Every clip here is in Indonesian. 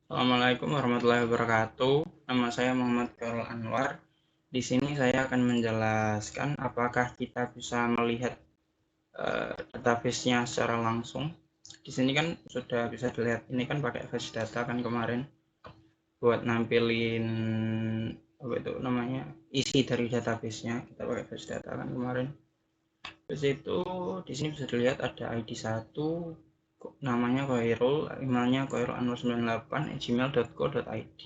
Assalamualaikum warahmatullahi wabarakatuh. Nama saya Muhammad Khairul Anwar. Di sini saya akan menjelaskan apakah kita bisa melihat database-nya secara langsung. Di sini kan sudah bisa dilihat. Ini kan pakai flash data kan kemarin buat nampilin apa itu namanya isi dari database-nya. Kita pakai flash data kan kemarin. Terus itu di sini bisa dilihat ada ID 1, namanya Khairul, emailnya khairul_anwar98@gmail.co.id.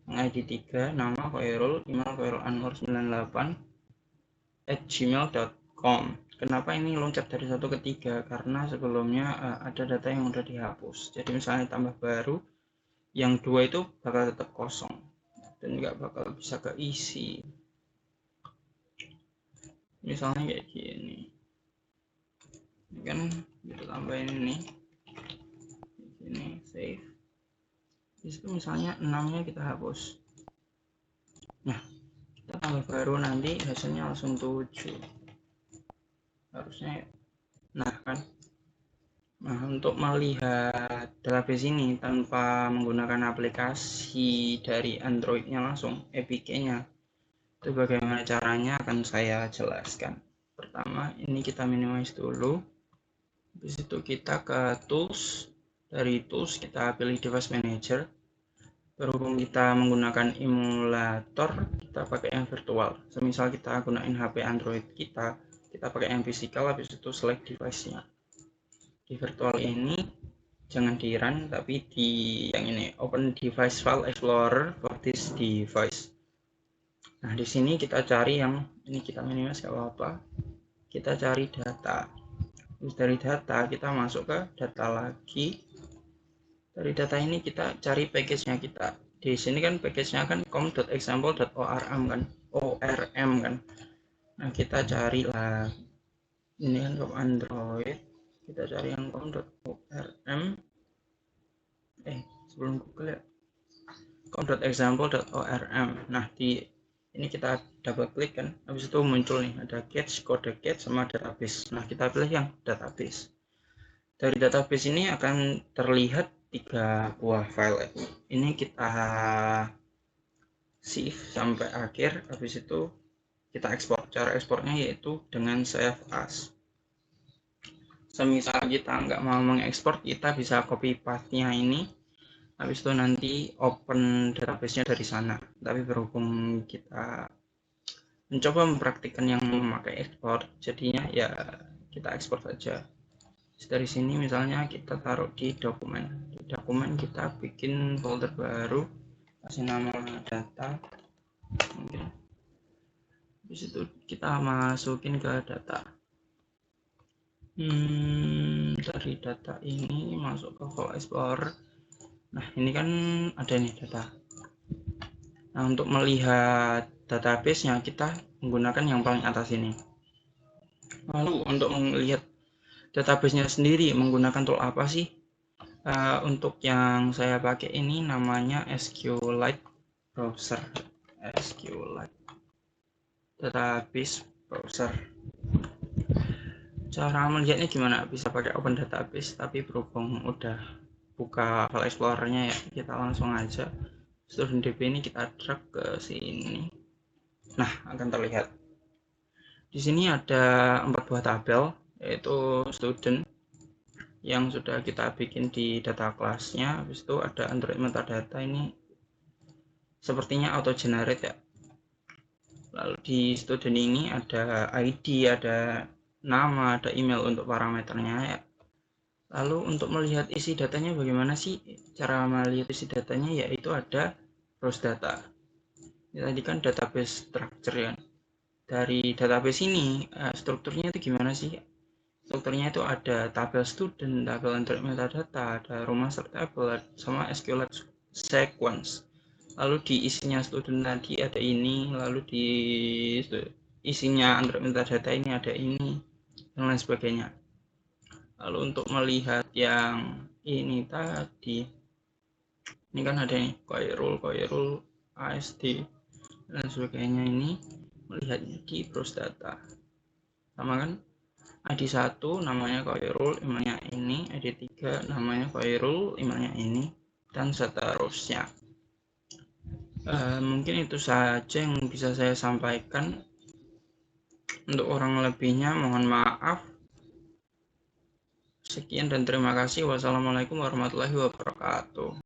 Yang ID 3 nama Khairul, email khairul_anwar98@gmail.com. Kenapa ini loncat dari 1 ke 3? Karena sebelumnya ada data yang udah dihapus. Jadi misalnya tambah baru, yang 2 itu bakal tetap kosong dan nggak bakal bisa keisi. Misalnya kayak gini. Ini kan kita tambahin ini. Ini save. Disitu misalnya 6-nya kita hapus. Nah, kita tambah baru nanti hasilnya langsung 7. Harusnya nah kan. Nah, untuk melihat database ini tanpa menggunakan aplikasi dari Android-nya langsung, APK-nya, itu bagaimana caranya akan saya jelaskan. Pertama, ini kita minimize dulu. Habis itu kita ke tools. Dari tools kita pilih device manager. Berhubung kita menggunakan emulator, kita pakai yang virtual. Semisal kita gunain HP Android kita pakai yang physical, habis itu select device-nya. Di virtual ini jangan di run, tapi di yang ini open device file explorer for this device. Nah, di sini kita cari yang ini, kita minimize gak apa-apa. Kita cari data. Terus dari data kita masuk ke data lagi. Dari data ini kita cari package-nya kita. Di sini kan package-nya kan com.example.orm kan. ORM kan. Nah, kita cari lah. Ini kan com Android. Kita cari yang com.orm. Sebelum Google ya. com.example.orm. Nah, di ini kita double klik kan. Habis itu muncul nih ada catch, kode catch sama database. Nah, kita pilih yang database. Dari database ini akan terlihat 3 buah file. Ini kita save sampai akhir, habis itu kita ekspor. Cara ekspornya yaitu dengan save as. Semisal kita nggak mau mengekspor, kita bisa copy path-nya ini, habis itu nanti open database-nya dari sana. Tapi berhubung kita mencoba mempraktikkan yang memakai ekspor, jadinya ya kita ekspor saja. Dari sini misalnya kita taruh di dokumen. Di dokumen kita bikin folder baru, kasih nama data. Mungkin. Habis itu kita masukin ke data. Dari data ini masuk ke file explorer. Nah, ini kan ada nih data. Nah, untuk melihat database-nya kita menggunakan yang paling atas ini. Lalu untuk melihat database-nya sendiri menggunakan tool apa sih? Untuk yang saya pakai ini namanya SQLite Browser. SQLite Database Browser. Cara melihatnya gimana? Bisa pakai Open Database, tapi berhubung udah buka file explorernya ya, kita langsung aja student DB ini kita drag ke sini. Nah, akan terlihat. Di sini ada 4 buah tabel, yaitu student yang sudah kita bikin di data class-nya. Habis itu ada Android metadata, ini sepertinya auto generate ya. Lalu di student ini ada ID, ada nama, ada email untuk parameternya ya. Lalu untuk melihat isi datanya bagaimana sih? Cara melihat isi datanya yaitu ada browse data. Ini tadi kan database structure ya. Dari database ini strukturnya itu gimana sih? Strukturnya itu ada tabel student, tabel Android metadata, ada row master table, sama SQLite sequence. Lalu di isinya student tadi ada ini, lalu di isinya Android metadata ini ada ini, dan lain sebagainya. Lalu untuk melihat yang ini tadi, ini kan ada nih Khairul, ASD dan sebagainya, ini melihatnya di browse data. Sama kan? ID 1 namanya Khairul, emailnya ini. ID 3 namanya Khairul, emailnya ini. dan seterusnya. Mungkin itu saja yang bisa saya sampaikan. Untuk orang lebihnya mohon maaf. Sekian dan terima kasih. Wassalamualaikum warahmatullahi wabarakatuh.